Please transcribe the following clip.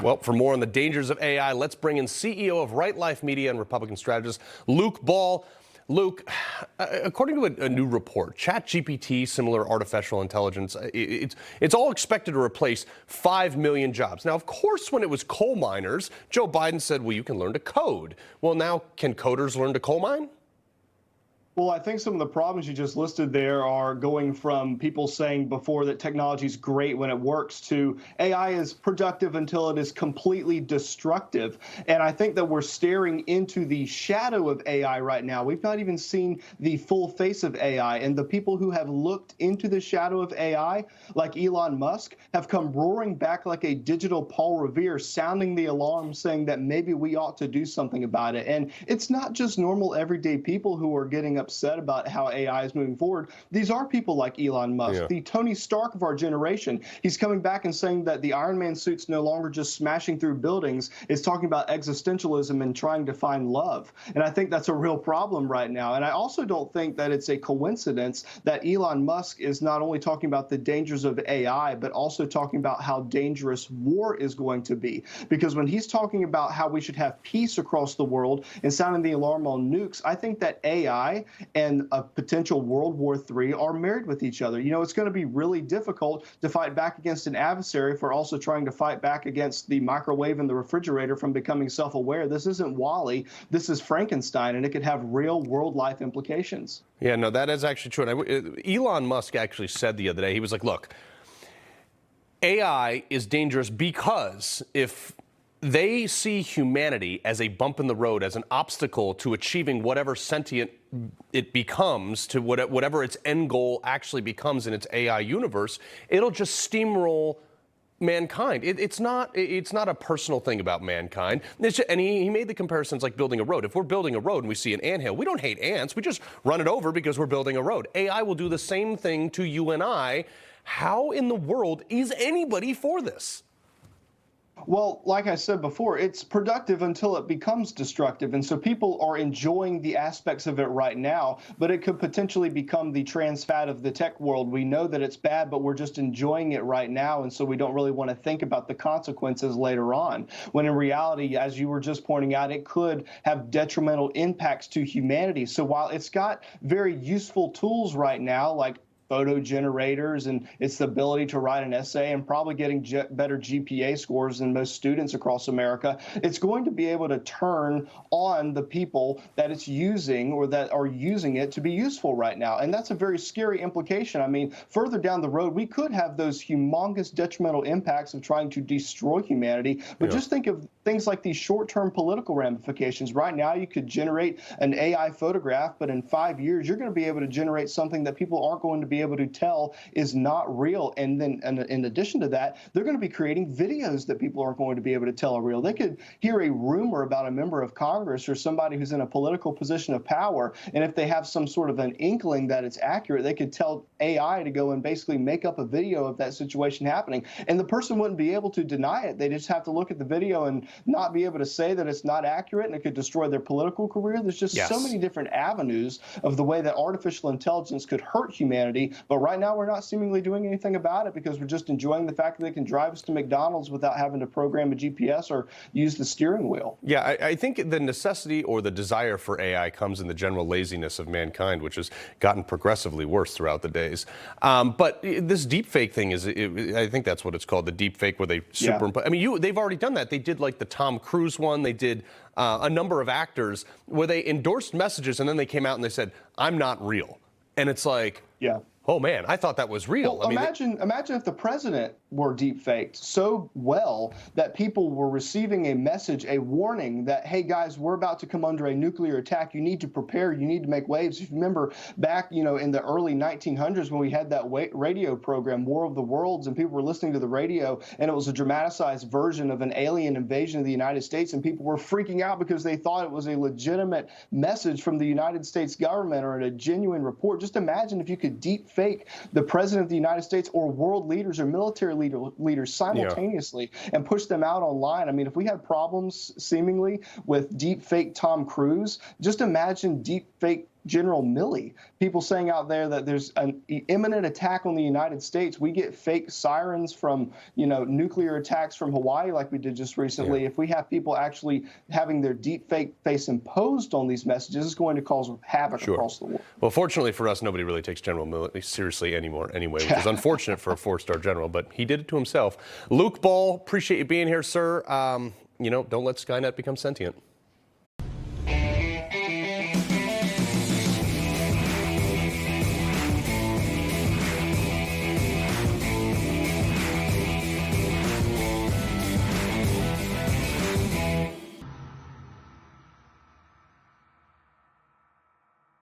Well, for more on the dangers of AI, let's bring in CEO of RightLife Media and Republican strategist Luke Ball. Luke, according to a new report, ChatGPT, similar artificial intelligence, it's all expected to replace 5 million jobs. Now, of course, when it was coal miners, Joe Biden said, well, you can learn to code. Well, now can coders learn to coal mine? Well, I think some of the problems you just listed there are going from people saying before that technology is great when it works to AI is productive until it is completely destructive. And I think that we're staring into the shadow of AI right now. We've not even seen the full face of AI. And the people who have looked into the shadow of AI, like Elon Musk, have come roaring back like a digital Paul Revere, sounding the alarm, saying that maybe we ought to do something about it. And it's not just normal everyday people who are getting upset about how AI is moving forward. These are people like Elon Musk, the Tony Stark of our generation. He's coming back and saying that the Iron Man suit's no longer just smashing through buildings. It's talking about existentialism and trying to find love. And I think that's a real problem right now. And I also don't think that it's a coincidence that Elon Musk is not only talking about the dangers of AI, but also talking about how dangerous war is going to be. Because when he's talking about how we should have peace across the world and sounding the alarm on nukes, I think that AI and a potential World War III are married with each other. You know, it's going to be really difficult to fight back against an adversary if we're also trying to fight back against the microwave and the refrigerator from becoming self-aware. This isn't Wall-E. This is Frankenstein, and it could have real world-life implications. Yeah, no, that is actually true. And Elon Musk actually said the other day, he was like, look, AI is dangerous because if they see humanity as a bump in the road, as an obstacle to achieving whatever sentient it becomes, to whatever its end goal actually becomes in its AI universe, it'll just steamroll mankind. It's not a personal thing about mankind. And he made the comparisons like building a road. If we're building a road and we see an anthill, we don't hate ants. We just run it over because we're building a road. AI will do the same thing to you and I. How in the world is anybody for this? Well, like I said before, it's productive until it becomes destructive. And so people are enjoying the aspects of it right now, but it could potentially become the trans fat of the tech world. We know that it's bad, but we're just enjoying it right now. And so we don't really want to think about the consequences later on. When in reality, as you were just pointing out, it could have detrimental impacts to humanity. So while it's got very useful tools right now, like photo generators, and it's the ability to write an essay and probably getting better GPA scores than most students across America, it's going to be able to turn on the people that it's using or that are using it to be useful right now. And that's a very scary implication. I mean, further down the road, we could have those humongous detrimental impacts of trying to destroy humanity. But just think of things like these short-term political ramifications. Right now, you could generate an AI photograph, but in 5 years, you're going to be able to generate something that people aren't going to be able to tell is not real. And then in addition to that, they're going to be creating videos that people aren't going to be able to tell are real. They could hear a rumor about a member of Congress or somebody who's in a political position of power, and if they have some sort of an inkling that it's accurate, they could tell AI to go and basically make up a video of that situation happening. And the person wouldn't be able to deny it. They just have to look at the video and not be able to say that it's not accurate, and it could destroy their political career. There's just so many different avenues of the way that artificial intelligence could hurt humanity. But right now, we're not seemingly doing anything about it because we're just enjoying the fact that they can drive us to McDonald's without having to program a GPS or use the steering wheel. Yeah, I think the necessity or the desire for AI comes in the general laziness of mankind, which has gotten progressively worse throughout the days. But this deepfake thing I think that's what it's called, the deepfake, where they superimpose. I mean, they've already done that. They did like the Tom Cruise one. They did a number of actors where they endorsed messages and then they came out and they said, "I'm not real." And it's like, oh man, I thought that was real. Well, I mean, imagine if the president were deepfaked so well that people were receiving a message, a warning that, hey guys, we're about to come under a nuclear attack. You need to prepare. You need to make waves. If you remember back, in the early 1900s when we had that radio program, War of the Worlds, and people were listening to the radio, and it was a dramatized version of an alien invasion of the United States, and people were freaking out because they thought it was a legitimate message from the United States government or a genuine report. Just imagine if you could deepfake the president of the United States or world leaders or military leaders simultaneously and push them out online. I mean, if we had problems seemingly with deep fake Tom Cruise, just imagine deep fake General Milley. People saying out there that there's an imminent attack on the United States. We get fake sirens from, nuclear attacks from Hawaii like we did just recently. If we have people actually having their deep fake face imposed on these messages, it's going to cause havoc across the world. Well, fortunately for us, nobody really takes General Milley seriously anymore anyway, which is unfortunate for a 4-star general, but he did it to himself. Luke Ball, appreciate you being here, sir. Don't let Skynet become sentient.